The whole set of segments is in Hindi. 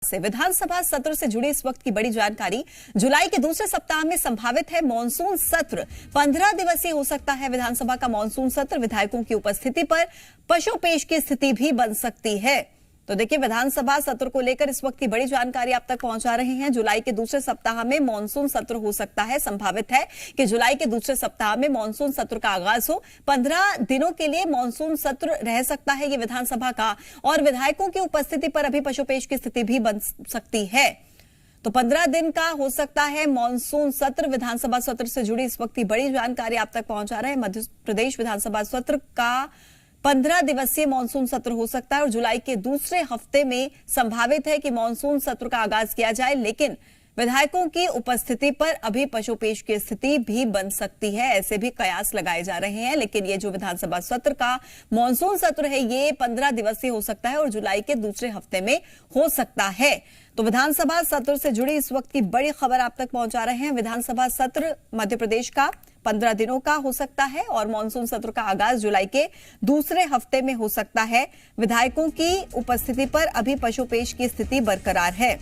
से विधानसभा सत्र से जुड़ी इस वक्त की बड़ी जानकारी। जुलाई के दूसरे सप्ताह में संभावित है मॉनसून सत्र। 15 दिवसीय हो सकता है विधानसभा का मॉनसून सत्र। विधायकों की उपस्थिति पर पशुपेश की स्थिति भी बन सकती है। तो देखिए, विधानसभा सत्र को लेकर इस वक्त की बड़ी जानकारी आप तक पहुंचा रहे हैं। जुलाई के दूसरे सप्ताह में मॉनसून सत्र हो सकता है। संभावित है कि जुलाई के दूसरे सप्ताह में मॉनसून सत्र का आगाज हो। 15 दिनों के लिए मॉनसून सत्र रह सकता है ये विधानसभा का, और विधायकों की उपस्थिति पर अभी पशुपेश की स्थिति भी बन सकती है। तो 15 दिन का हो सकता है मॉनसून सत्र। विधानसभा सत्र से जुड़ी इस वक्त की बड़ी जानकारी आप तक पहुंचा रहे हैं। मध्य प्रदेश विधानसभा सत्र का 15 दिवसीय मॉनसून सत्र हो सकता है और जुलाई के दूसरे हफ्ते में संभावित है कि मॉनसून सत्र का आगाज किया जाए, लेकिन विधायकों की उपस्थिति पर अभी पशुपेश की स्थिति भी बन सकती है। ऐसे भी कयास लगाए जा रहे हैं। लेकिन ये जो विधानसभा सत्र का मॉनसून सत्र है ये 15 दिवसीय हो सकता है और जुलाई के दूसरे हफ्ते में हो सकता है। तो विधानसभा सत्र से जुड़ी इस वक्त की बड़ी खबर आप तक पहुंचा रहे हैं। विधानसभा सत्र मध्य प्रदेश का 15 दिनों का हो सकता है और मॉनसून सत्र का आगाज जुलाई के दूसरे हफ्ते में हो सकता है। विधायकों की उपस्थिति पर अभी पशुपेश की स्थिति बरकरार है।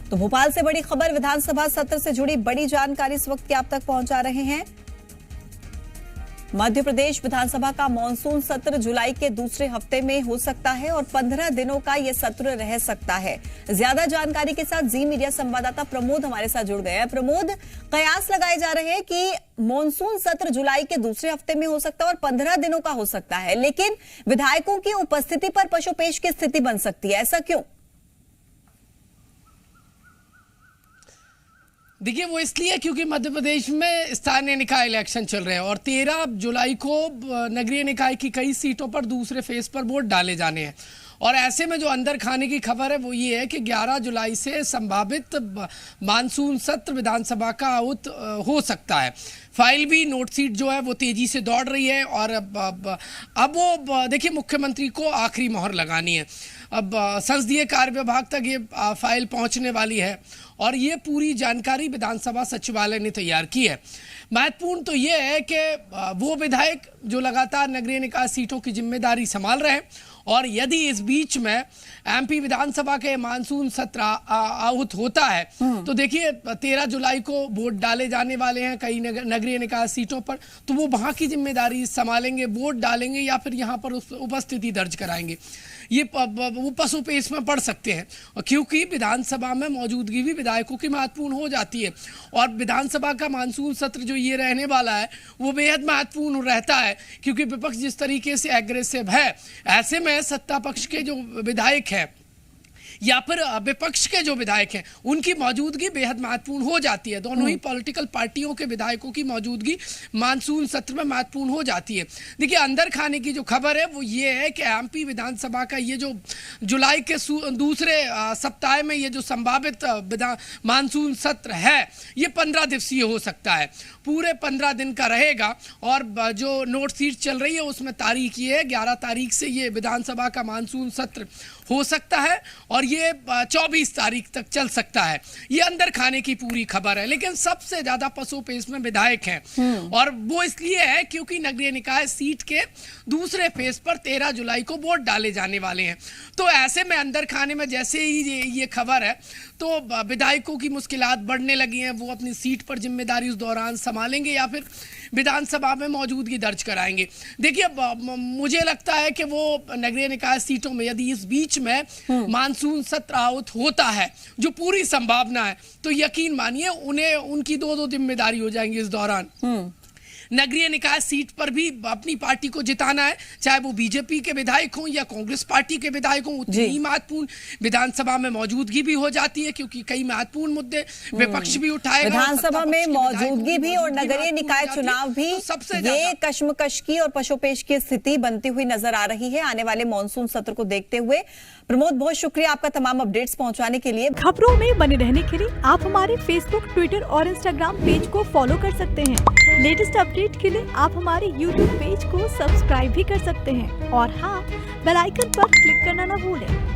तो भोपाल से बड़ी खबर, विधानसभा सत्र से जुड़ी बड़ी जानकारी इस वक्त की आप तक पहुंचा रहे हैं। मध्य प्रदेश विधानसभा का मॉनसून सत्र जुलाई के दूसरे हफ्ते में हो सकता है और 15 दिनों का यह सत्र रह सकता है। ज्यादा जानकारी के साथ जी मीडिया संवाददाता प्रमोद हमारे साथ जुड़ गए हैं। प्रमोद, कयास लगाए जा रहे हैं कि मॉनसून सत्र जुलाई के दूसरे हफ्ते में हो सकता है और 15 दिनों का हो सकता है, लेकिन विधायकों की उपस्थिति पर पशुपेश की स्थिति बन सकती है, ऐसा क्यों? देखिए, वो इसलिए क्योंकि मध्य प्रदेश में स्थानीय निकाय इलेक्शन चल रहे हैं और 13 जुलाई को नगरीय निकाय की कई सीटों पर दूसरे फेज पर वोट डाले जाने हैं। और ऐसे में जो अंदर खाने की खबर है वो ये है कि 11 जुलाई से संभावित मानसून सत्र विधानसभा का आउट हो सकता है। फाइल भी नोट सीट जो है वो तेजी से दौड़ रही है और अब वो देखिए, मुख्यमंत्री को आखिरी मोहर लगानी है। अब संसदीय कार्य विभाग तक ये फाइल पहुंचने वाली है और ये पूरी जानकारी विधानसभा सचिवालय ने तैयार की है। महत्वपूर्ण तो ये है कि वो विधायक जो लगातार नगरीय निकाय सीटों की जिम्मेदारी संभाल रहे हैं और यदि इस बीच में एमपी विधानसभा के मानसून सत्र आहूत होता है तो देखिए 13 जुलाई को वोट डाले जाने वाले हैं कई नगरीय निकाय सीटों पर, तो वो वहां की जिम्मेदारी संभालेंगे, वोट डालेंगे या फिर यहां पर उपस्थिति दर्ज कराएंगे। ये वो पशुपेश में पड़ सकते हैं क्योंकि विधानसभा में मौजूदगी भी विधायकों की महत्वपूर्ण हो जाती है और विधानसभा का मानसून सत्र जो ये रहने वाला है वो बेहद महत्वपूर्ण रहता है क्योंकि विपक्ष जिस तरीके से एग्रेसिव है, ऐसे में सत्ता पक्ष के जो विधायक हैं या फिर विपक्ष के जो विधायक हैं उनकी मौजूदगी बेहद महत्वपूर्ण हो जाती है। दोनों ही पॉलिटिकल पार्टियों के विधायकों की मौजूदगी मानसून सत्र में महत्वपूर्ण हो जाती है। देखिए, अंदर खाने की जो खबर है वो ये है कि एमपी विधानसभा का ये जो जुलाई के दूसरे सप्ताह में ये जो संभावित मानसून सत्र है ये 15 दिवसीय हो सकता है। पूरे 15 दिन का रहेगा और जो नोट सीट चल रही है उसमें तारीख ये है 11 तारीख से ये विधानसभा का मानसून सत्र हो सकता है और ये 24 तारीख तक चल सकता है। ये अंदर खाने की पूरी खबर है। लेकिन सबसे ज्यादा पशुपेश में विधायक हैं और वो इसलिए है क्योंकि नगरीय निकाय सीट के दूसरे फेज पर 13 जुलाई को वोट डाले जाने वाले हैं। तो ऐसे में अंदर खाने में जैसे ही ये खबर है तो विधायकों की मुश्किलात बढ़ने लगी हैं। वो अपनी सीट पर जिम्मेदारी उस दौरान संभालेंगे या फिर विधानसभा में मौजूदगी दर्ज कराएंगे। देखिए, मुझे लगता है कि वो नगरीय निकाय सीटों में यदि इस बीच में मानसून सत्र आहूत होता है, जो पूरी संभावना है, तो यकीन मानिए उन्हें उनकी दो जिम्मेदारी हो जाएंगी इस दौरान। नगरीय निकाय सीट पर भी अपनी पार्टी को जिताना है, चाहे वो बीजेपी के विधायक हों या कांग्रेस पार्टी के विधायक हों। उतनी ही महत्वपूर्ण विधानसभा में मौजूदगी भी हो जाती है क्योंकि कई महत्वपूर्ण मुद्दे विपक्ष भी उठाएगा। विधानसभा में मौजूदगी भी और नगरीय निकाय चुनाव भी सबसे ये कश्मकश की और पशुपेश की स्थिति बनती हुई नजर आ रही है आने वाले मॉनसून सत्र को देखते हुए। प्रमोद, बहुत शुक्रिया आपका तमाम अपडेट्स पहुंचाने के लिए। खबरों में बने रहने के लिए आप हमारे फेसबुक, ट्विटर और इंस्टाग्राम पेज को फॉलो कर सकते हैं। लेटेस्ट अपडेट के लिए आप हमारे यूट्यूब पेज को सब्सक्राइब भी कर सकते हैं और हाँ, बेल आइकन पर क्लिक करना न भूलें।